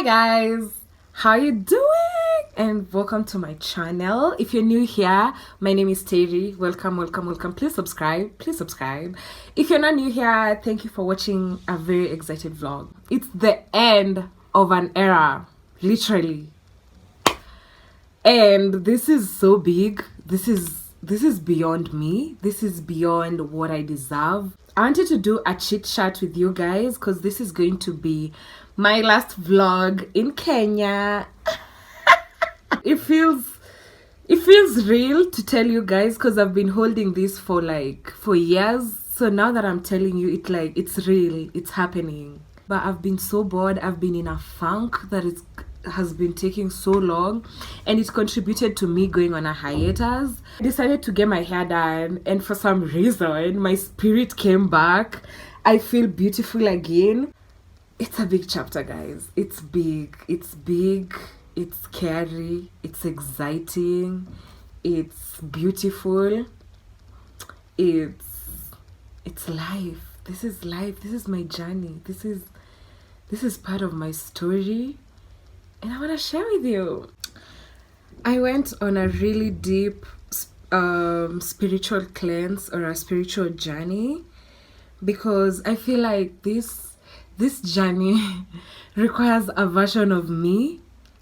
Hi guys, how you doing? And welcome to my channel. If you're new here, my name is Terry. Welcome. Please subscribe. If you're not new here, thank you for watching a very excited vlog. It's the end of an era, literally. And this is so big. This is beyond me. This is beyond what I deserve. I wanted to do a chit chat with you guys because this is going to be my last vlog in Kenya. It feels real to tell you guys because I've been holding this for years. So now that I'm telling you, it's real, it's happening. But I've been so bored. I've been in a funk that has been taking so long, and it contributed to me going on a hiatus. I decided to get my hair done, and for some reason my spirit came back. I feel beautiful again. It's a big chapter, guys. It's big, it's scary, it's exciting, it's beautiful, it's life. This is life. This is my journey. This is part of my story, and I want to share with you. I went on a really deep spiritual cleanse or a spiritual journey because I feel like this journey requires a version of me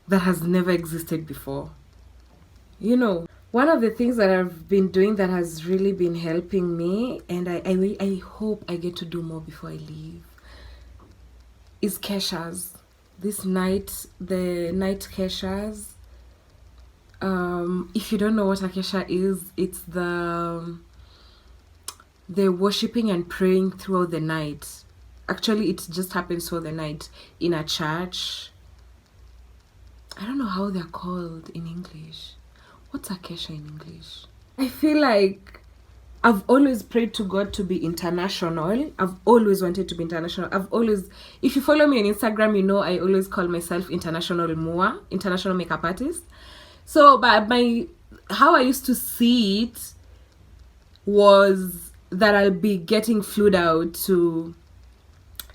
that has never existed before. You know, one of the things that I've been doing that has really been helping me, and I hope I get to do more before I leave, is keshas. The night keshas. If you don't know what a kesha is, it's the worshipping and praying throughout the night. Actually, it just happens for the night in a church. I don't know how they're called in English. What's a kesha in English? I feel like I've always prayed to God to be international. I've always wanted to be international. If you follow me on Instagram, you know I always call myself International Mua, International Makeup Artist. So, but how I used to see it was that I'll be getting flued out to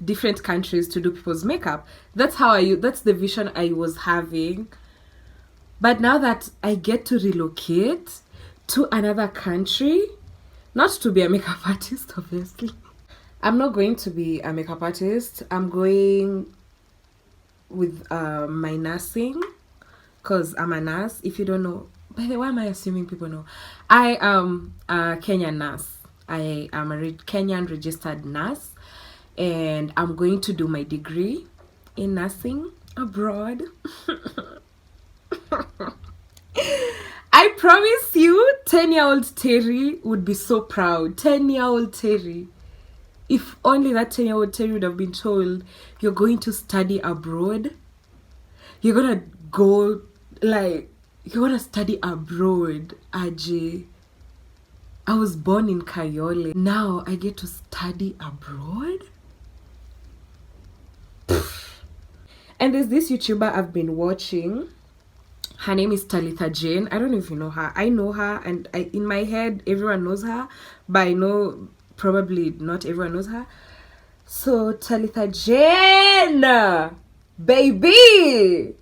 different countries to do people's makeup. That's the vision I was having. But now that I get to relocate to another country, not to be a makeup artist, obviously. I'm not going to be a makeup artist. I'm going with my nursing because I'm a nurse. If you don't know, by the way, why am I assuming people know? I am a Kenyan nurse. I am a Kenyan registered nurse, and I'm going to do my degree in nursing abroad. I promise you, 10-year-old Terry would be so proud. 10-year-old Terry. If only that 10-year-old Terry would have been told, you're going to study abroad. You're going to study abroad, Ajay. I was born in Kayole. Now I get to study abroad? And there's this YouTuber I've been watching. Her name is Talitha Jane. I don't know if you know her. I know her, and in my head everyone knows her, but I know probably not everyone knows her. So Talitha Jane, baby.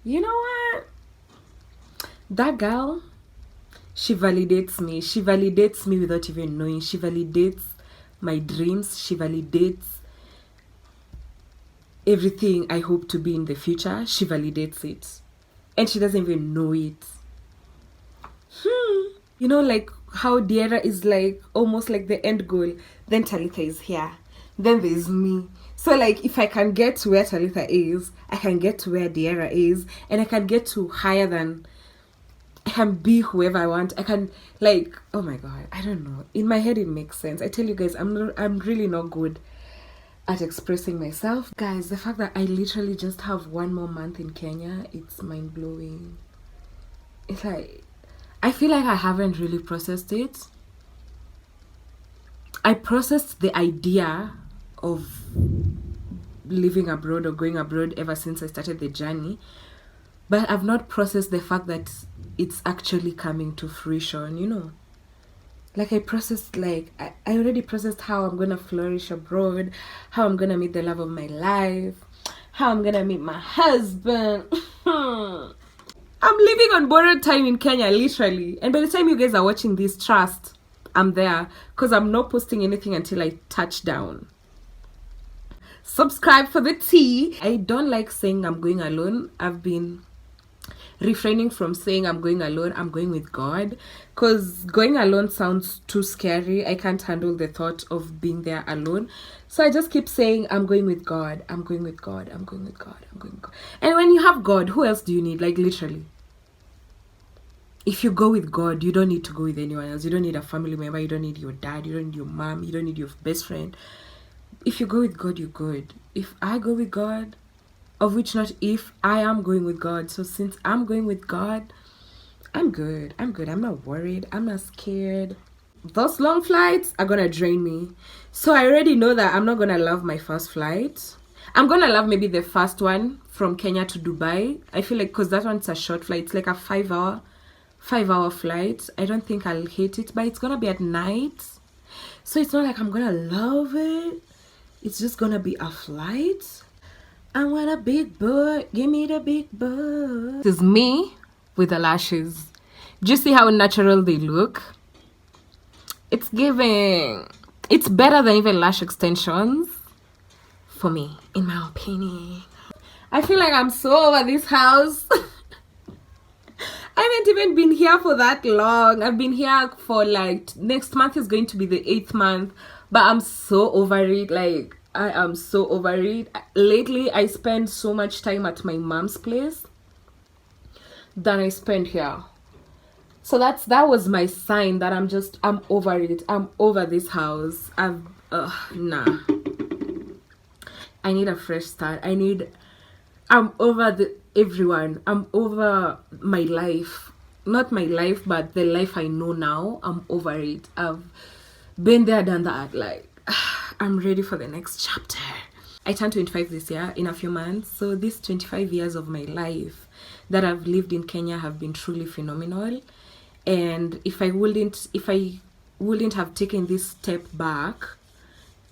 You know what? That girl, she validates me. She validates me without even knowing. She validates my dreams. She validates everything I hope to be in the future. She validates it, and she doesn't even know it. You know, like how Diera is like almost like the end goal, then Talitha is here, then there's me. So like if I can get to where Talitha is, I can get to where Diera is, and I can get to higher than, I can be whoever I want. I can, like, oh my god, I don't know, in my head it makes sense. I tell you guys, I'm really not good at expressing myself. Guys, the fact that I literally just have 1 more month in Kenya, it's mind-blowing. It's like, I feel like I haven't really processed it. I processed the idea of living abroad or going abroad ever since I started the journey, but I've not processed the fact that it's actually coming to fruition, you know. Like I processed, like I already processed how I'm gonna flourish abroad, how I'm gonna meet the love of my life, how I'm gonna meet my husband. I'm living on borrowed time in Kenya, literally. And by the time you guys are watching this, trust, I'm there. Because I'm not posting anything until I touch down. Subscribe for the tea. I don't like saying I'm going alone. I've been refraining from saying I'm going alone. I'm going with God. Because going alone sounds too scary. I can't handle the thought of being there alone. So I just keep saying I'm going with God. I'm going with God. I'm going with God. I'm going with God. And when you have God, who else do you need? Like literally. If you go with God, you don't need to go with anyone else. You don't need a family member. You don't need your dad. You don't need your mom. You don't need your best friend. If you go with God, you're good. If I go with God, of which not if, I am going with God. So since I'm going with God, I'm good. I'm good. I'm not worried. I'm not scared. Those long flights are going to drain me. So I already know that I'm not going to love my first flight. I'm going to love maybe the first one from Kenya to Dubai. I feel like because that one's a short flight. It's like a 5-hour flight. I don't think I'll hate it, but it's gonna be at night, so it's not like I'm gonna love it. It's just gonna be a flight. I want a big butt. Give me the big butt. This is me with the lashes. Do you see how natural they look? It's giving. It's better than even lash extensions for me, in my opinion. I feel like I'm so over this house. I haven't even been here for that long. I've been here for like, next month is going to be the 8th month, but I'm so over it. Like, I am so over it. Lately, I spend so much time at my mom's place than I spend here. So that was my sign that I'm over it. I'm over this house. Nah. I need a fresh start. I'm over everyone. I'm over my life. Not my life, but the life I know now. I'm over it. I've been there, done that. Like, I'm ready for the next chapter. I turned 25 this year in a few months. So these 25 years of my life that I've lived in Kenya have been truly phenomenal. And if I wouldn't have taken this step back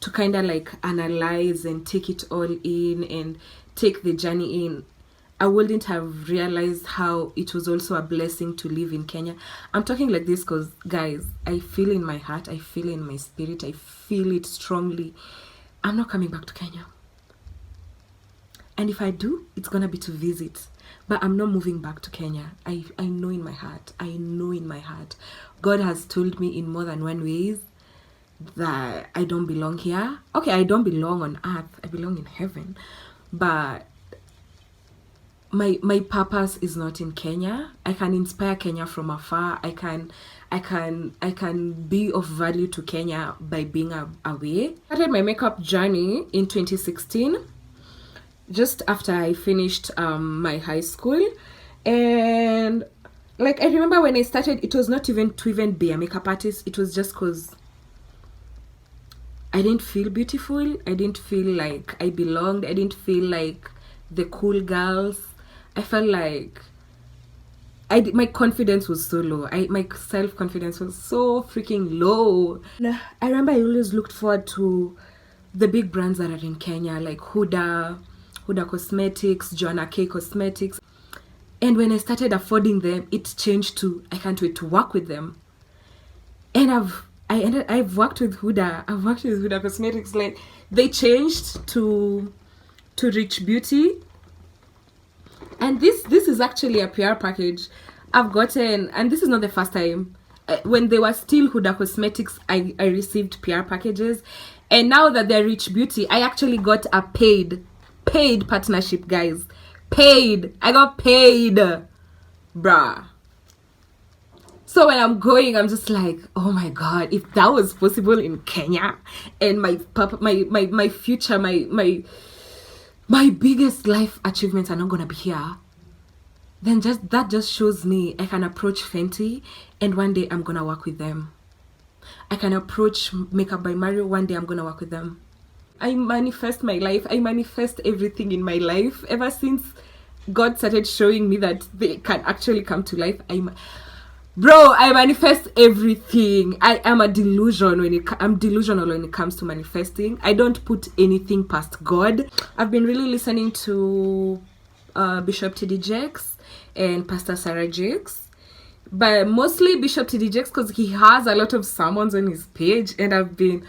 to kind of like analyze and take it all in and take the journey in, I wouldn't have realized how it was also a blessing to live in Kenya. I'm talking like this because, guys, I feel in my heart, I feel in my spirit, I feel it strongly. I'm not coming back to Kenya. And if I do, it's gonna be to visit. But I'm not moving back to Kenya. I know in my heart. I know in my heart. God has told me in more than one ways that I don't belong here. Okay, I don't belong on earth. I belong in heaven. But my purpose is not in Kenya. I can inspire Kenya from afar. I can be of value to Kenya by being away. I started my makeup journey in 2016, just after I finished my high school. And like, I remember when I started, it was not even to be a makeup artist. It was just because I didn't feel beautiful. I didn't feel like I belonged. I didn't feel like the cool girls. I felt like my confidence was so low. My self-confidence was so freaking low. I remember I always looked forward to the big brands that are in Kenya, like Huda Cosmetics, Joanna K Cosmetics. And when I started affording them, it changed to I can't wait to work with them. And I've worked with Huda. I've worked with Huda Cosmetics. Like, they changed to Rich Beauty. And this is actually a PR package I've gotten, and this is not the first time. When they were still Huda Cosmetics, I received PR packages, and now that they're Rich Beauty, I actually got a paid partnership, guys. Paid. I got paid, bruh. So when I'm going, I'm just like, oh my god, if that was possible in Kenya, and my future, my biggest life achievements are not gonna be here, then that just shows me I can approach Fenty, and one day I'm gonna work with them. I can approach Makeup by Mario, one day I'm gonna work with them. I manifest my life. I manifest everything in my life. Ever since God started showing me that they can actually come to life, Bro, I manifest everything. I am a delusion I'm delusional when it comes to manifesting. I don't put anything past God. I've been really listening to Bishop T.D. Jakes and Pastor Sarah Jakes, but mostly Bishop T.D. Jakes because he has a lot of sermons on his page, and I've been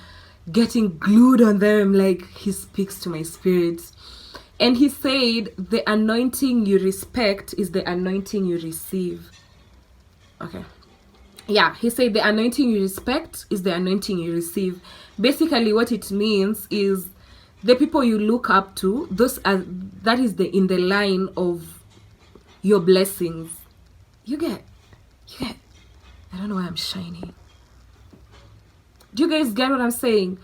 getting glued on them. Like, he speaks to my spirit. And he said, the anointing you respect is the anointing you receive. Okay. Yeah, he said the anointing you respect is the anointing you receive. Basically, what it means is the people you look up to, that is in the line of your blessings. You get. I don't know why I'm shining. Do you guys get what I'm saying?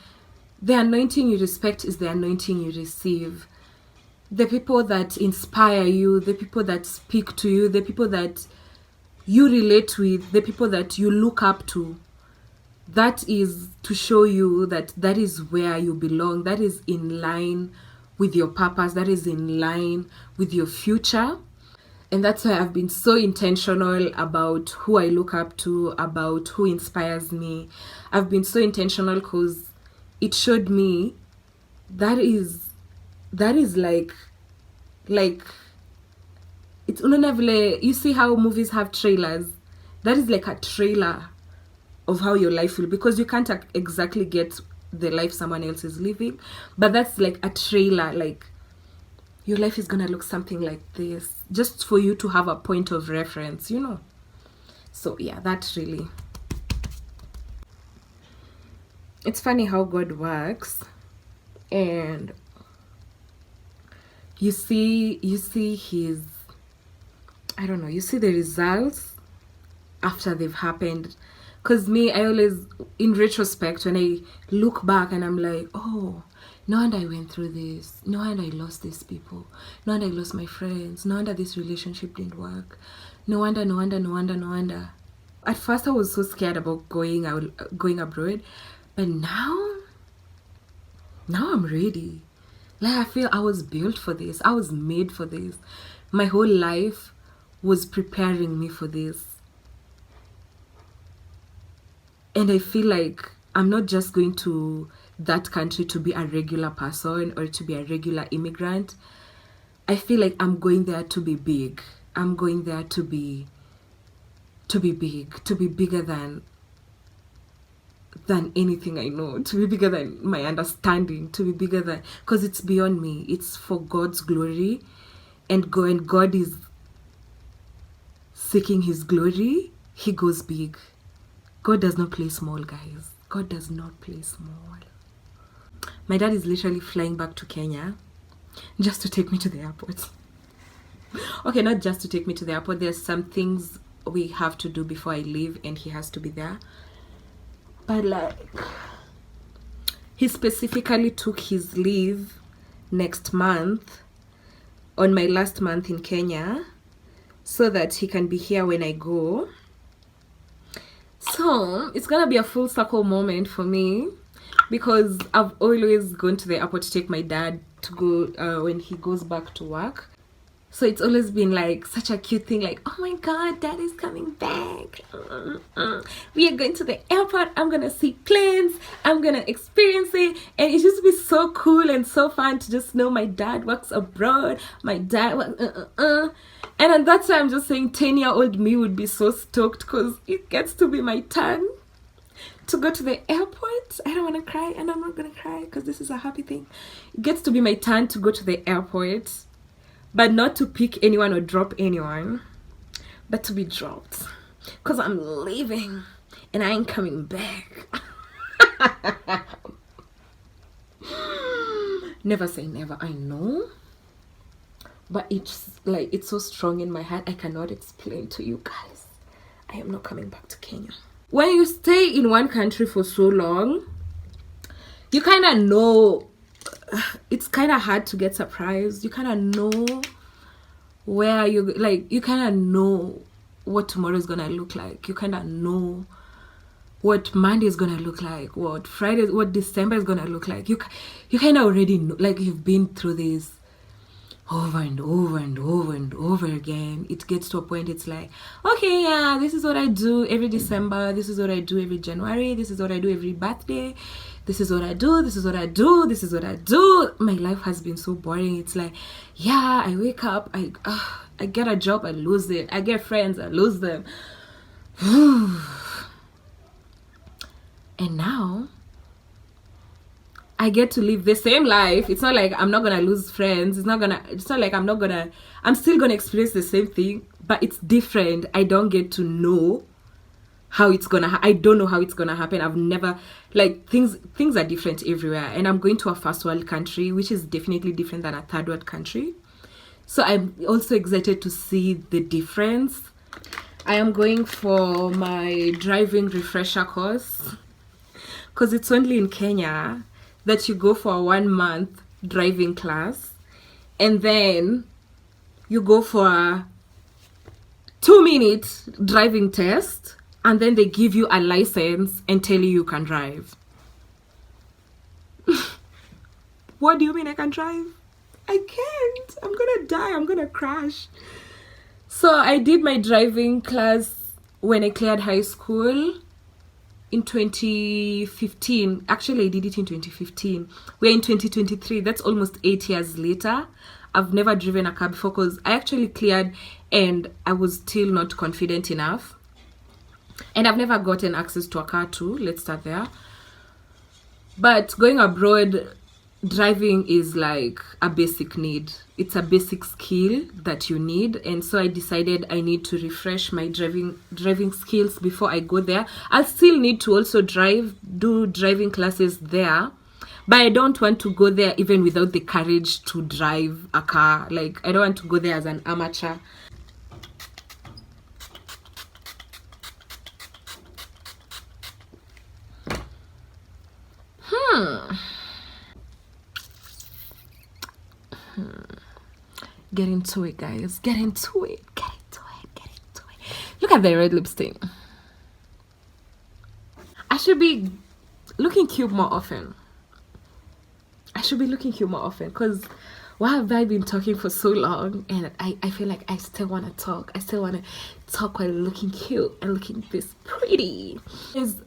The anointing you respect is the anointing you receive. The people that inspire you, the people that speak to you, the people that you relate with, the people that you look up to, that is to show you that is where you belong. That is in line with your purpose. That is in line with your future. And that's why I've been so intentional about who I look up to, about who inspires me. I've been so intentional because it showed me that is like it's you see how movies have trailers. That is like a trailer of how your life will be, because you can't exactly get the life someone else is living, but that's like a trailer. Like, your life is gonna look something like this, just for you to have a point of reference, you know. So yeah, that really, it's funny how God works. And you see his, I don't know, you see the results after they've happened. Because me, I always, in retrospect, when I look back and I'm like, oh, no wonder I went through this. No wonder I lost these people. No wonder I lost my friends. No wonder this relationship didn't work. No wonder. At first, I was so scared about going abroad. But now I'm ready. Like, I feel I was built for this. I was made for this. My whole life was preparing me for this. And I feel like I'm not just going to that country to be a regular person or to be a regular immigrant. I feel like I'm going there to be big. I'm going there to be big, to be bigger than anything I know, to be bigger than my understanding, to be bigger than, because it's beyond me. It's for God's glory, and God is seeking his glory. He goes big. God does not play small, guys. God does not play small. My dad is literally flying back to Kenya just to take me to the airport. Okay, not just to take me to the airport. There's some things we have to do before I leave, and he has to be there. But like, he specifically took his leave next month, on my last month in Kenya, so that he can be here when I go. So it's gonna be a full circle moment for me, because I've always gone to the airport to take my dad to go when he goes back to work. So it's always been like such a cute thing, like, oh my god, dad is coming back. We are going to the airport. I'm gonna see planes. I'm gonna experience it. And it just be so cool and so fun to just know my dad works abroad. My dad works, And that's why I'm just saying 10-year-old me would be so stoked, because it gets to be my turn to go to the airport. I don't want to cry, and I'm not going to cry because this is a happy thing. It gets to be my turn to go to the airport, but not to pick anyone or drop anyone, but to be dropped, because I'm leaving and I ain't coming back. Never say never, I know. But it's like, it's so strong in my heart, I cannot explain to you guys. I am not coming back to Kenya. When you stay in one country for so long, you kind of know, it's kind of hard to get surprised. You kind of know where you, like, you kind of know what tomorrow is gonna look like. You kind of know what Monday is gonna look like, what December is gonna look like. You kind of already know, like, you've been through this. over and over and over and over again. It gets to a point it's like, okay, yeah, this is what I do every December, this is what I do every January, this is what I do every birthday, this is what I do, this is what I do, this is what I do. My life has been so boring. It's like, yeah, I wake up, I get a job, I lose it, I get friends, I lose them. And now I get to live the same life. It's not like I'm not gonna lose friends. It's not like I'm still gonna experience the same thing, but it's different. I don't get to know how it's gonna I don't know how it's gonna happen. I've never, like, things are different everywhere, and I'm going to a first world country, which is definitely different than a third world country. So I'm also excited to see the difference. I am going for my driving refresher course, because it's only in Kenya that you go for a 1 month driving class, and then you go for a 2-minute driving test, and then they give you a license and tell you can drive. What do you mean I can drive? I can't. I'm gonna die. I'm gonna crash. So I did my driving class when I cleared high school in 2015. Actually, I did it in 2015. We're in 2023. That's almost 8 years later. I've never driven a car before because I actually cleared and I was still not confident enough. And I've never gotten access to a car too. Let's start there. But going abroad, driving is like a basic need. It's a basic skill that you need, and so I decided I need to refresh my driving skills before I go there. I'll still need to also do driving classes there, but I don't want to go there even without the courage to drive a car. Like, I don't want to go there as an amateur. Get into it, guys. Get into it. Look at the red lipstick. I should be looking cute more often. Because why have I been talking for so long? And I feel like I still want to talk. I still want to talk while looking cute and looking this pretty.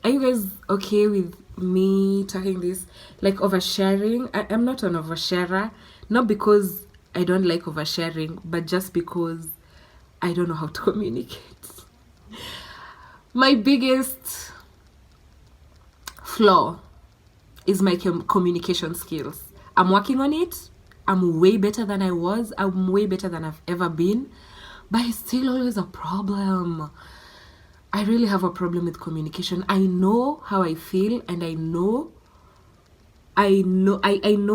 Are you guys okay with me talking this? Like, oversharing? I'm not an oversharer. Not because I don't like oversharing, but just because I don't know how to communicate. My biggest flaw is my communication skills. I'm working on it. I'm way better than I was. I'm way better than I've ever been. But it's still always a problem. I really have a problem with communication. I know how I feel, and I know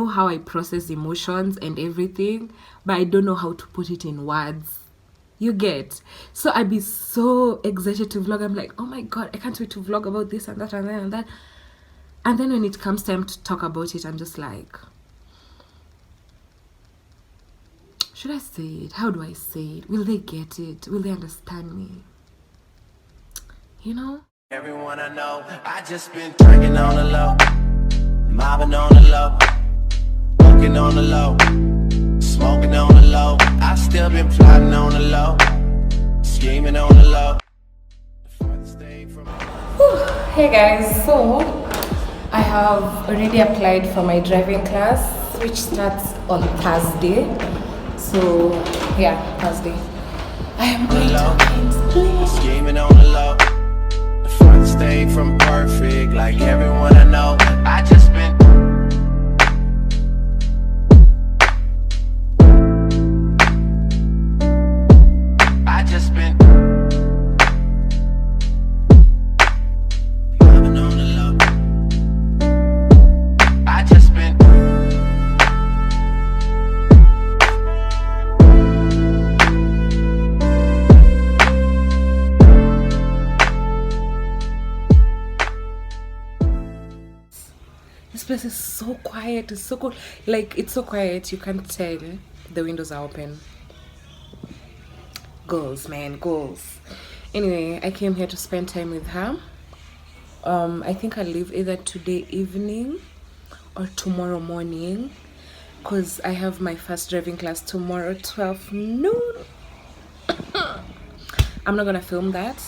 how I process emotions and everything, but I don't know how to put it in words. You get? So I'd be so excited to vlog. I'm like, oh my god, I can't wait to vlog about this and that and that and that. And then when it comes time to talk about it, I'm just like, should I say it? How do I say it? Will they get it? Will they understand me? You know? Everyone I know, I just been drinking on the low, mobbing on the low, walking on the low, smoking on the low. I still been plotting on the low, scheming on the low. Hey guys, so I have already applied for my driving class, which starts on Thursday. So yeah, Thursday. I am going to scheming on the low. Stay from perfect, like everyone I know. I just been mobbing on the low. I just been This place is so quiet. It's so cool. Like, it's so quiet. You can't tell the windows are open. Goals, man, goals. Anyway, I came here to spend time with her. I think I'll leave either today evening or tomorrow morning. because I have my first driving class tomorrow 12 noon. I'm not gonna film that.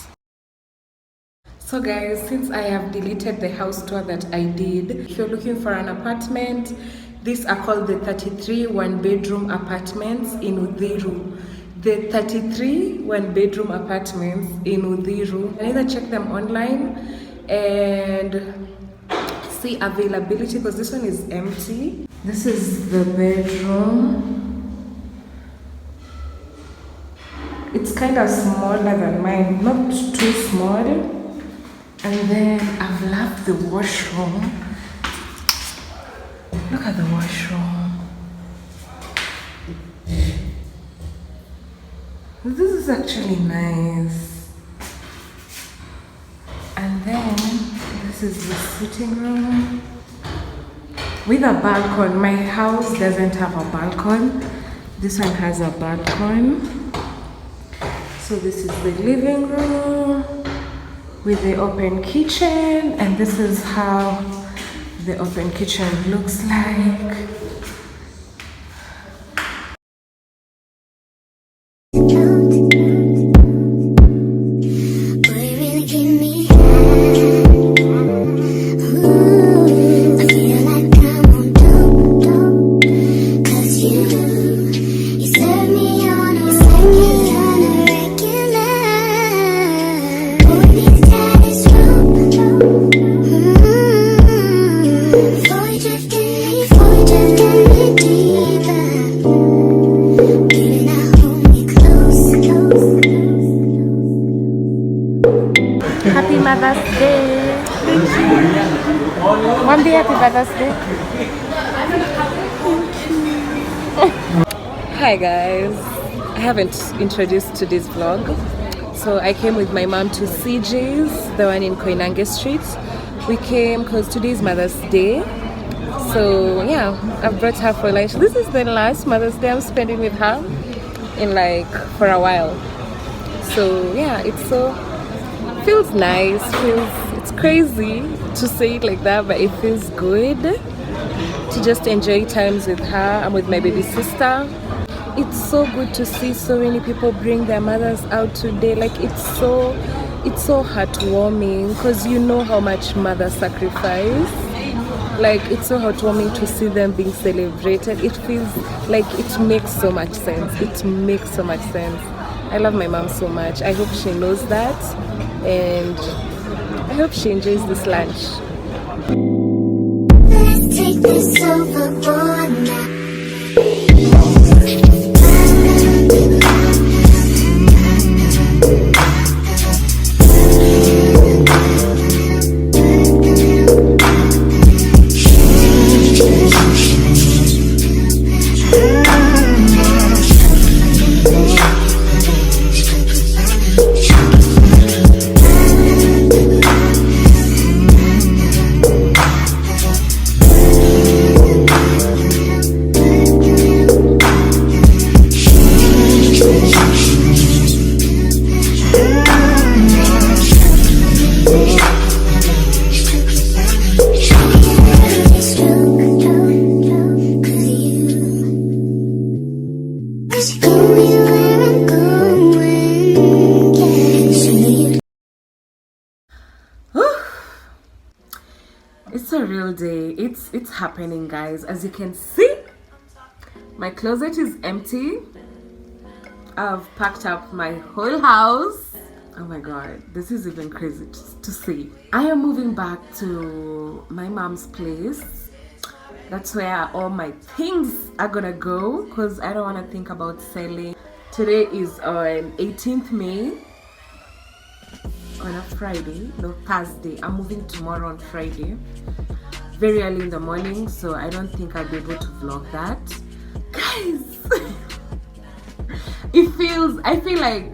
So guys, since I have deleted the house tour that I did, if you're looking for an apartment, these are called the 33 one-bedroom apartments in Uthiru. The 33 one-bedroom apartments in Uthiru. You can either check them online and see availability, because this one is empty. This is the bedroom. It's kind of smaller than mine, not too small. And then I've loved the washroom. Look at the washroom. This is actually nice. And then this is the sitting room with a balcony. My house doesn't have a balcony. This one has a balcony. So this is the living room with the open kitchen, and this is how the open kitchen looks like. Happy Mother's Day. One day happy Mother's Day. Hi guys. I haven't introduced to this vlog. So I came with my mom to CJ's, the one in Koinange Street. We came because today is Mother's Day. So yeah, I've brought her for lunch. This is the last Mother's Day I'm spending with her in like for a while. So yeah, feels nice, it's crazy to say it like that, but it feels good to just enjoy times with her. I'm with my baby sister. It's so good to see so many people bring their mothers out today. Like it's so heartwarming, because you know how much mothers sacrifice. Like it's so heartwarming to see them being celebrated. It feels like it makes so much sense. I love my mom so much. I hope she knows that, and I hope she enjoys this lunch. Let's take this overboard now. It's a real day. It's happening, guys. As you can see, my closet is empty. I've packed up my whole house. Oh my god, this is even crazy to see. I am moving back to my mom's place. That's where all my things are gonna go, because I don't want to think about selling. Today is on 18th May. On a Friday, no, Thursday. I'm moving tomorrow on Friday, very early in the morning, so I don't think I'll be able to vlog that, guys. I feel like,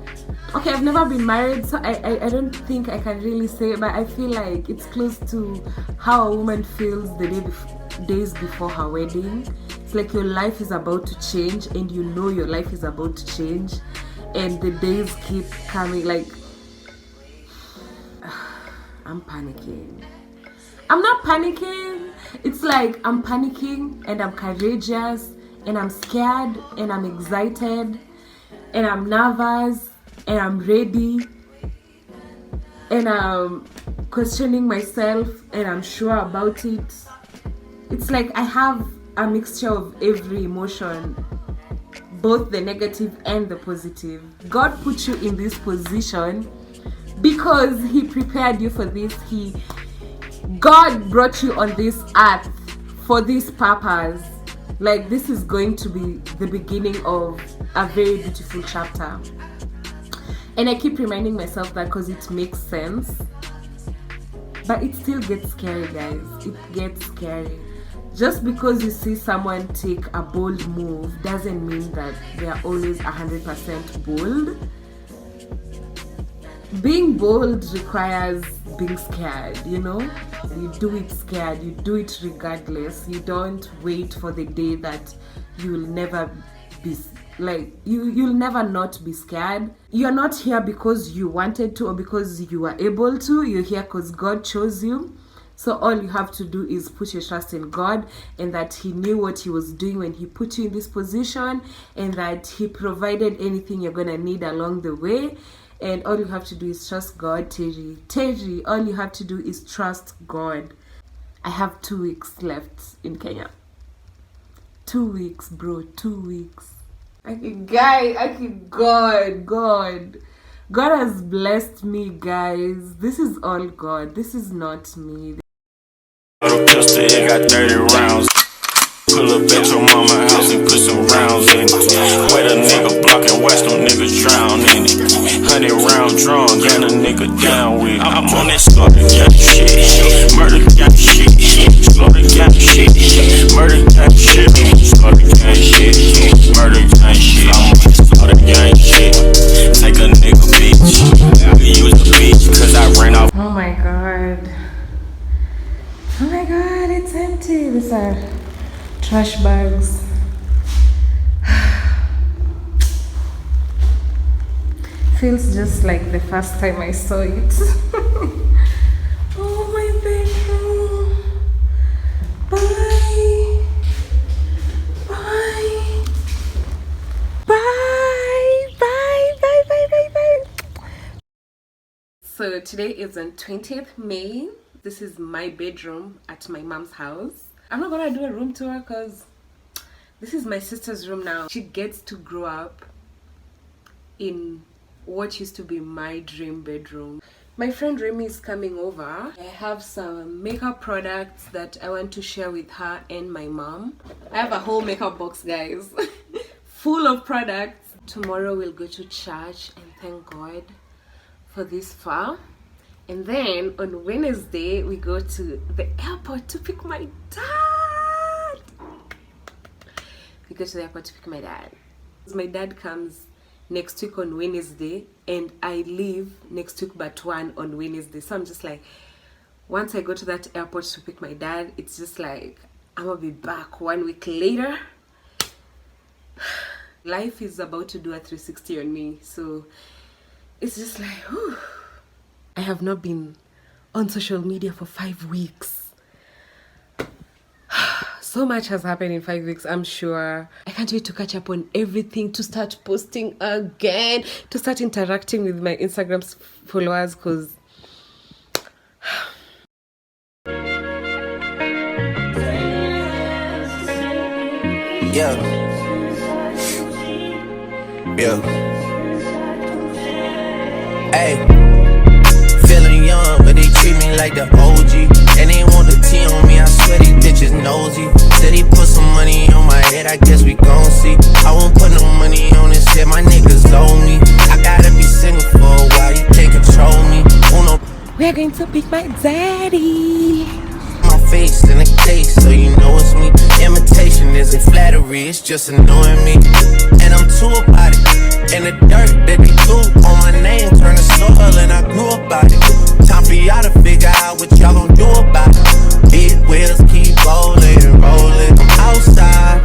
okay, I've never been married, so I don't think I can really say, but I feel like it's close to how a woman feels the days before her wedding. It's like your life is about to change, and you know your life is about to change, and the days keep coming. Like, I'm panicking. I'm not panicking, It's like I'm panicking and I'm courageous and I'm scared and I'm excited and I'm nervous and I'm ready and I'm questioning myself and I'm sure about it. It's like I have a mixture of every emotion, both the negative and the positive. God put you in this position because He prepared you for this. God brought you on this earth for this purpose. Like, this is going to be the beginning of a very beautiful chapter. And I keep reminding myself that because it makes sense. But it still gets scary, guys. It gets scary. Just because you see someone take a bold move doesn't mean that they are always 100% bold. Being bold requires being scared, you know? You do it scared, you do it regardless. You don't wait for the day that you will never be, like, you'll never not be scared. You're not here because you wanted to or because you were able to. You're here because God chose you. So all you have to do is put your trust in God, and that He knew what He was doing when He put you in this position, and that He provided anything you're gonna need along the way. And all you have to do is trust God, Terry. Terry, all you have to do is trust God. I have 2 weeks left in Kenya. 2 weeks, bro, 2 weeks. God has blessed me, guys. This is all God. This is not me. Little pistol, it got 30 rounds. Pull up at your mama house and put some rounds in it. Wet a nigga block and watch them niggas drown in it. 100 round drum, gun a nigga down with it. I'm on that slaughter gang shit, murder gang shit, slaughter gang shit, murder gang shit, slaughter gang shit, murder gang shit. I'm on that slaughter gang shit. Take a nigga bitch, use a bitch cause I ran off. Oh my god. Oh my god, it's empty. These are trash bags. Feels just like the first time I saw it. Oh, my bedroom. Bye. Bye. Bye. Bye. Bye. Bye. Bye. Bye. So today is on 20th May. This is my bedroom at my mom's house. I'm not gonna do a room tour because this is my sister's room now. She gets to grow up in what used to be my dream bedroom. My friend Remy is coming over. I have some makeup products that I want to share with her and my mom. I have a whole makeup box, guys, full of products. Tomorrow we'll go to church and thank God for this far. And then on Wednesday, we go to the airport to pick my dad. We go to the airport to pick my dad. My dad comes next week on Wednesday, and I leave next week but one on Wednesday. So I'm just like, once I go to that airport to pick my dad, it's just like, I'm gonna be back 1 week later. Life is about to do a 360 on me. So it's just like, whew. I have not been on social media for 5 weeks. So much has happened in 5 weeks, I'm sure. I can't wait to catch up on everything, to start posting again, to start interacting with my Instagram followers, because Hey, feeling young, but they treat me like the OG. And they want the T on me, I swear these bitches nosy. Said he put some money on my head, I guess we gon' see. I won't put no money on this shit, my niggas owe me. I gotta be single for a while, you can't control me. Uno, we're going to pick my daddy. my face in a case, so you know it's me. Imitation isn't flattery, it's just annoying me. And I'm too about it. And the dirt that they threw on my name turned to soil, and I grew about it. Time for y'all to figure out what y'all gon' do about it. Big wheels keep rolling and rolling. I'm outside,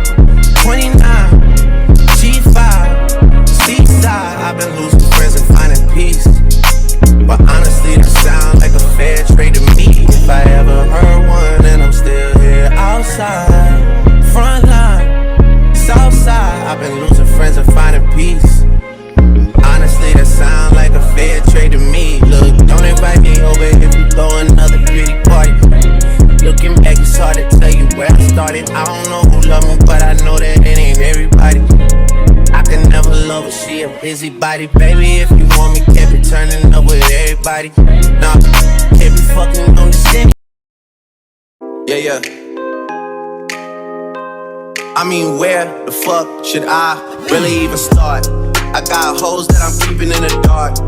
29, G5, seaside. I've been losing friends and finding peace. But honestly, that sound like a fair trade to me. If I ever heard one, and I'm still here. anybody, baby. If you want me, can't be turning up with everybody. Nah, can't be fucking on the city. Yeah. I mean, where the fuck should I really even start? I got hoes that I'm keeping in the dark.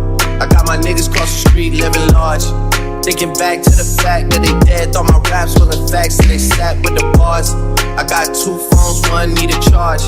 I got my niggas cross the street living large. Thinking back to the fact that they dead, thought my raps wasn't facts, so they sat with the bars. I got 2 phones, one need a charge.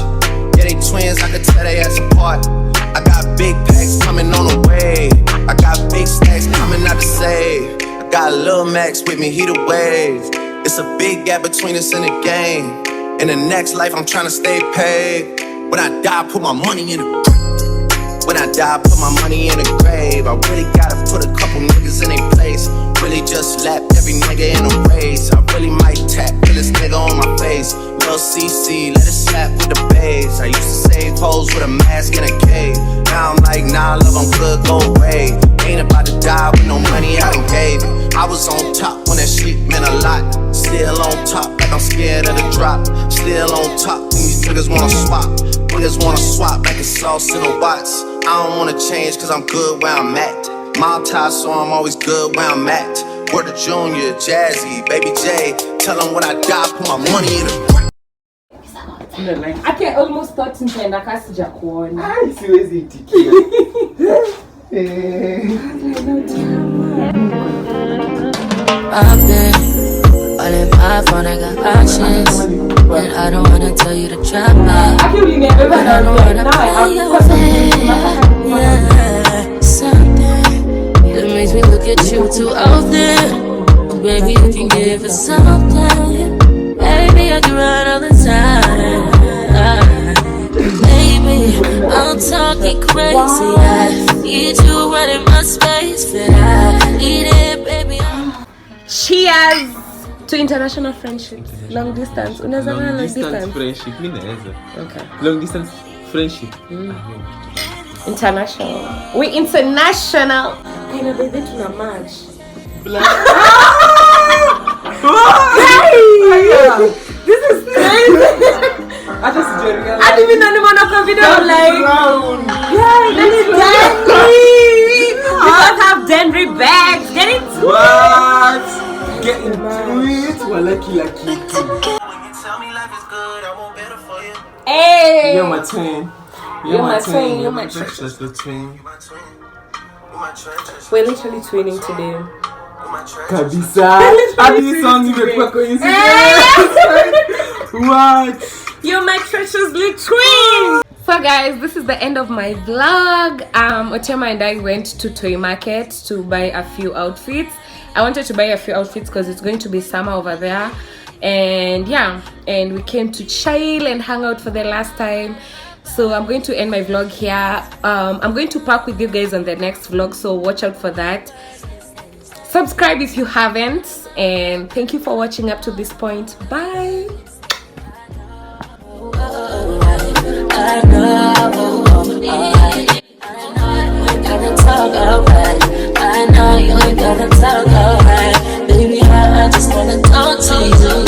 Yeah, they twins, I could tell they ass apart. I got big packs coming on the way. I got big stacks coming out to save. I got Lil Max with me, he the wave. It's a big gap between us in the game. In the next life, I'm tryna stay paid. When I die, put my money in the grave. When I die, put my money in the grave. I really gotta put a couple niggas in their place. Really just slapped every nigga in a race. I really might tap kill this nigga on my face. Lil CC, let it slap with the bass. I used to save hoes with a mask in a cave. Now I'm like, nah, love, I'm good, go away. Ain't about to die with no money I done gave. I was on top when that shit meant a lot. Still on top, like I'm scared of the drop. Still on top, and these niggas wanna swap. Niggas wanna swap like it's sauce in a box. I don't wanna change, cause I'm good where I'm at. Mob tie, so I'm always good where I'm at. Word to Junior, Jazzy, Baby J. Tell them when I die, put my money in the I can almost thought nitaenda kasi ja kuona. Siwezi itikia. I've been all in my phone, I got options. And I don't wanna tell you to drop out. But I don't wanna play your fair. Yeah, something that makes me look at you too often. Baby, you can give us something. Baby, I can run all the time. Baby, I'm talking crazy. I need you running my space. But I need it, baby. Cheers to international friendships. Long distance. Unaweza Long long distance distance. friendship, mimi naweza. Okay. Long distance friendship. International. We international. I know baby tuna match. This is crazy. Hata sijaelewa. I didn't even know the video. I'm like, yeah, that is Denry. We both have Denry bags. Get it? What? Get into it. Wala kila kitu. When you tell me life is good, I want better for you. Hey. You're my twin. You're my twin. You're my precious little twin. You my twin. You my treasure. We're literally twinning today. You my treasure. Kabisa. Hadi song imekuwa coincidence. What? You're my treasures little twin. So guys, this is the end of my vlog. Otema and I went to Toy Market to buy a few outfits. I wanted to buy a few outfits because it's going to be summer over there. And yeah, and we came to chill and hang out for the last time. So I'm going to end my vlog here. I'm going to pack with you guys on the next vlog, so watch out for that. Subscribe if you haven't, and thank you for watching up to this point. Bye. I know you ain't gotta talk alright. Baby, I just wanna talk to you.